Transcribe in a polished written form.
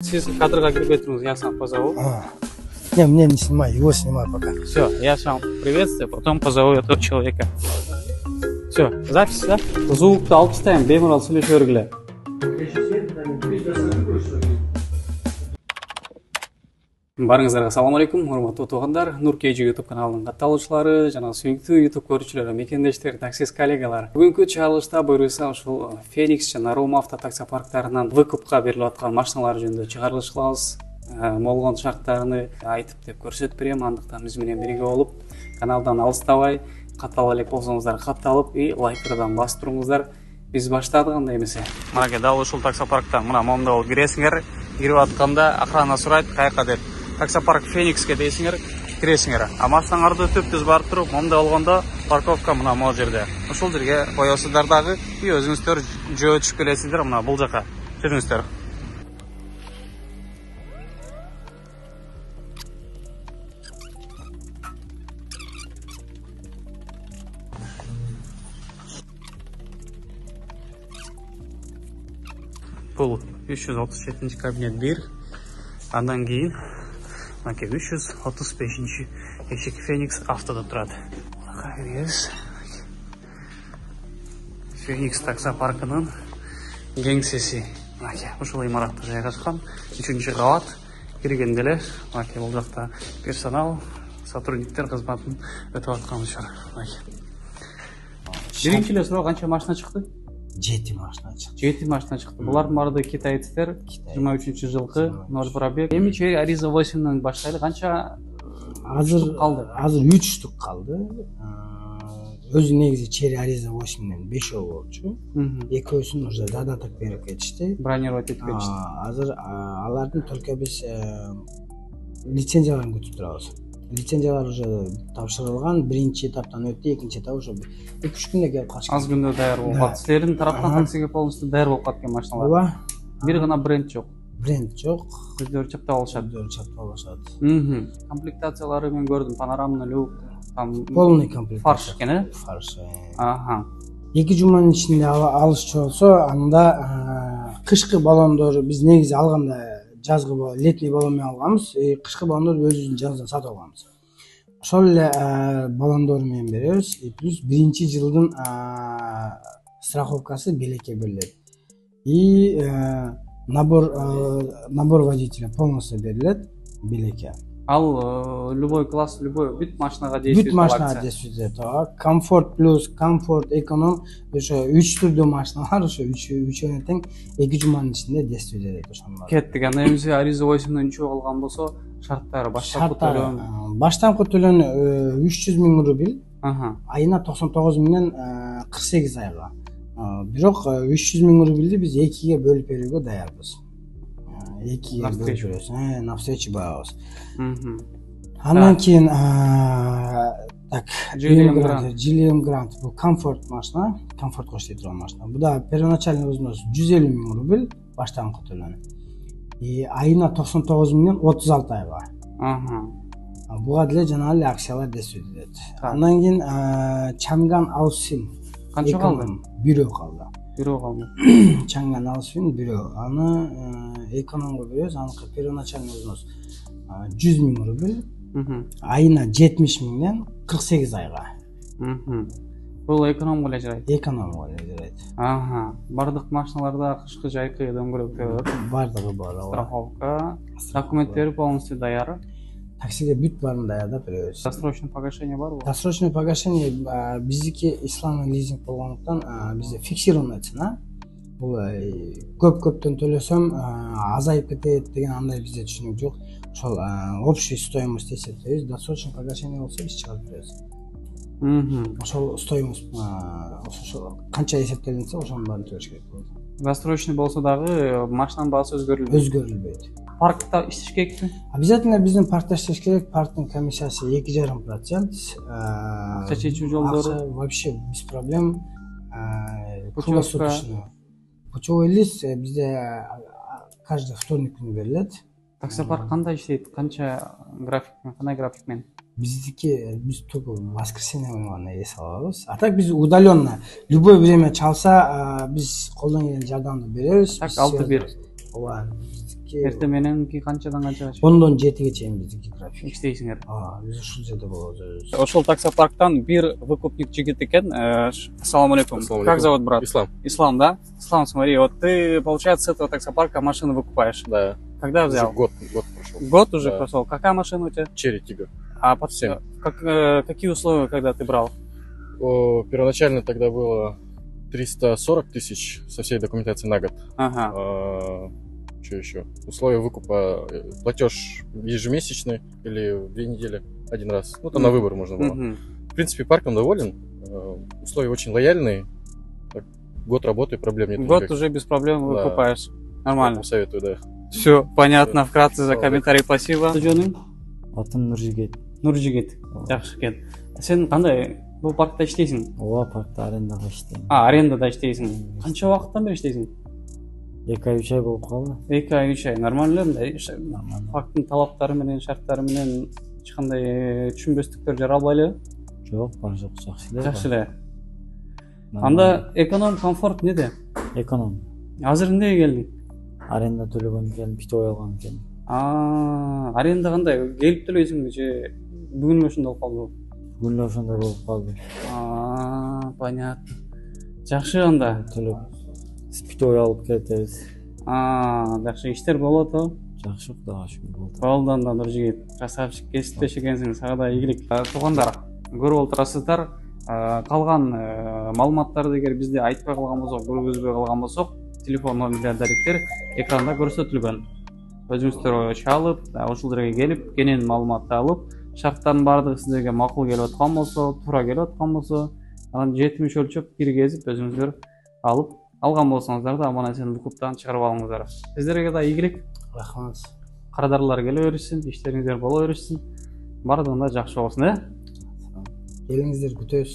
Siz кадрга кирип кетиңиз, я сам позову. Не, мне не снимай, его снимай пока. Все, я сам приветствую, потом позову этого человека. Все, запись, да? Звукту алып тастайм, беймарал сүйлөшө бергиле. Барыңыздарга assalamu алейкум, урматтуу туугандар. Нуркежи YouTube каналынын катталуучулары жана сүйүктүү YouTube көрүүчүлөр, мекендештер, таксист коллегалар. Бүгүнкү чыгарылышта буюрса ушул Феникс жана Рома авто такси парктарынан выкупка берилип аткан машиналар жөнүндө чыгарылыш кылабыз. Болгон шарттарын айтып деп көрсөтүп берем. Андыктан биз менен бирге болуп, каналдан алыстабай, каттала элек болсоңуздар катталып, лайктардан басып туруңуздар. Биз баштадык андай эмесе. Мына дал ушул такси парктан мына момунда болуп киресиңер. Кирип атканда охрана сурайт, каяка деп. Таксопарк Феникске дейсиңер, киресиңер. А машинаңарды төптүз барып туруп, момунда болгондо парковка мына могу жерде. Ушул жерге коесуңдар дагы, и өзүңүздөр жөө түшүп келесиңер мына бул жака. Жүрүңүздөр. Бул 337 кабинет 1. Андан кийин 335 эшик Феникс автода турат. Феникс таксопаркынын кеңсеси. Ушул имаратта жайгашкан. 3-кабат. Киргенде эле бул жакта персонал, сотрудниктер кызматын өтүп аткан учур. Биринчи эле суроо, канча машина чыкты? 7 машина чыкты. 7 машина чыкты. Булардын баары китайцтер, 23-жылкы, 0 пробег. Эми чейи Ариза 8-ден баштайлы канча калды? Азыр 3 штук калды. Өзү негизи чери Ариза 8-ден 5 болчу. Экөөсүн уже дадатык берип кетишти. Бронировать этип кетишти. Азыр алардын только биз лицензияларын күтүп турабыз. Лицензиялар уже тапшырылган, биринчи этаптан өттү, экинчи этап уже 2-3 күндө келип калышты. Аз күндө даяр болуп калды. Силердин тараптан таксиге полностью даяр болуп калган машиналар. Ооба. Бир гана бренд жок. Бренд жок. Өздөрү чаптап алышат. Комплектациялары мен көрдүм, панорамный люк, там полный комплект. Фарш экен, э? Фарш. Аха. 2 жуманын ичинде алышчу болсо, анда кышкы баллондору биз негизи алганда жазгы летний баллон менен алганбыз. Кышкы баллондорду өзүбүздүн жаздан сатып алганбыз. Ошол эле баллондор менен беребиз. Плюс биринчи жылдын страховкасы белекке берилет. И набор водителя полностью берилет белекке. Ал любой класс, любой бүт машинага действует. Бүт машинага действует. Комфорт плюс, комфорт, эконом, ошо 3 түрдүү машиналар, ошо 3-өө тең 2 жуманын ичинде действует этет ошондор. Кеттик. Анда эмесе Ариза 8-ден үчөө калган болсо, шарттары баштапкы төлөм. Баштапкы төлөм 300 000 рубль. Айына 99 миңден 48 айга. Бирок 300 000 рубльди биз 2ге бөлүп берүүгө даярбыз. 2ге бөлүп беребиз. На встречу барабыз. Андан кийин так, GLM Grand бул комфорт машина, комфорт коштой турган машина. Бу да первоначальный взнос 150 000 рубль баштапкы төлөм. И айына 99 миңден 36 айга. Буга деле жана эле акциялар действует этет. Андан кийин Чанган Алсин. Канча калды? Бирөө калды. Бирөө калды. Чанган Алсин бирөө. Аны экономго беребиз. Аныкы первоначальный взнос 100 000 рубль. Айына 70 миңден 48 айга. Бул экономго эле жарайт. Экономго эле жарайт. Бардык машиналарда кышкы жайкы дөңгөлөктөр. Бардыгы бар. Страховка, документтери полностью даяр. Таксиге бүт баарын даярдап беребиз. Досрочный погашение барбы? Досрочный погашение биздики исламный лизинг болгондуктан бизде фиксированный цена. Бул көптөн төлөсөм азайып кетет деген андай бизде түшүнүк жок. Ошол общий стоимость эсептейбиз. Досрочный погашение болсо биз чыгарып беребиз. Ошол стоимость ошо канча эсептелинсе ошонун баарын төлөш керек болот. Досрочный болсо дагы машинанын баасы өзгөрүлбөйт. Өзгөрүлбөйт. Паркта иштеш керекпи? Обязательно биздин паркта иштеш керек. Парктын комиссиясы 2,5%. Акча чечүү жолдору вообще без проблем. Путевой лист бизде каждый вторник күнү берилет. Таксопарк кандай иштейт? Канча график, кандай график менен? Биз только воскресенье күнү гана эс алабыз. А так биз удаленно любое время чалса биз колдон келген жардамды беребиз. Так 6-1. Ооба. эртең мененки канчадан канчага 10-дон 7-ге чейин биздики график иштейсиңер? биз ушул жерде болобуз өзүбүз. Ошол таксопарктан бир выкупник жигит экен. Ассаламу алейкум. Как зовут брат? Ислам. Ислам, да? Ислам, смотри, вот ты, получается, с этого таксопарка машину выкупаешь. Да. Когда Уже взял? год прошел. Год уже Да. прошел. Какая машина у тебя? Черри Тигр. А под... Семь. какие условия, когда ты брал? Первоначально тогда было 340 тысяч со всей документацией на год. Ага. Что еще? Условия выкупа, платеж ежемесячный или в 2 недели один раз. Ну, там на выбор можно было. В принципе, парком доволен. Условия очень лояльные. Так, год работы, проблем нет. Год никаких. уже без проблем Да. выкупаешь. Нормально. Советую, да. Все, понятно. Вкратце за Слава комментарий спасибо. Жөнүң? Атым Нуржигит. Нуржигит. Жакшы экен. Сен кандай бул паркта иштейсиң? Ооба, паркта арендага иштейм. Арендада иштейсиң. Канча убакыттан бери иштейсиң? 2 ай 3 ай болуп калды. 2 ай 3 ай. Нормально мындай Нормально. парктын талаптары менен, шарттары менен эч кандай түшүнбөстүктөр жаралбайлы? Жок, бар жок, жакшы эле. Жакшы эле. Нормально. Анда эконом, комфорт неде? Эконом. Азыр эмнеге келдиң? Аренда төлөгөн экен, питой алган экен. Аренда кандай? Келип төлөйсүңбү же бүгүн ошондой болуп калдыбы? Бүгүн эле ошондой болуп калды. Понятно. Жакшы анда. Төлөп питой алып кетебиз. Жакшы иштер болот о. Жакшы, Кудайга шүгүр болду. Болду анда Нуржигит. Красавчик, кесиптеш экенсиң, сага да ийгилик. Туугандар, көрүп отурасыздар. Калган маалыматтарды эгер бизде айтпай калган болсок, көргөзбөй калган болсок, телефон номерлер экранда көрсөтүлгөн. Өзүңүздөр чалып, ушул жерге келип, кенен маалыматты алып, шарттардын баардыгы сиздерге макул келип аткан болсо, туура келип аткан болсо, анан жетимиш өлчөп киргизип өзүңүздөр алып алган болсоңуздар да аман эсен выкуптан чыгарып алыңыздар. Сиздерге да ийгилик. Рахмат. Карадарлар келе беришсин, иштериңиздер боло беришсин. Баардыгында жакшы болсун, Келиңиздер, күтөбүз.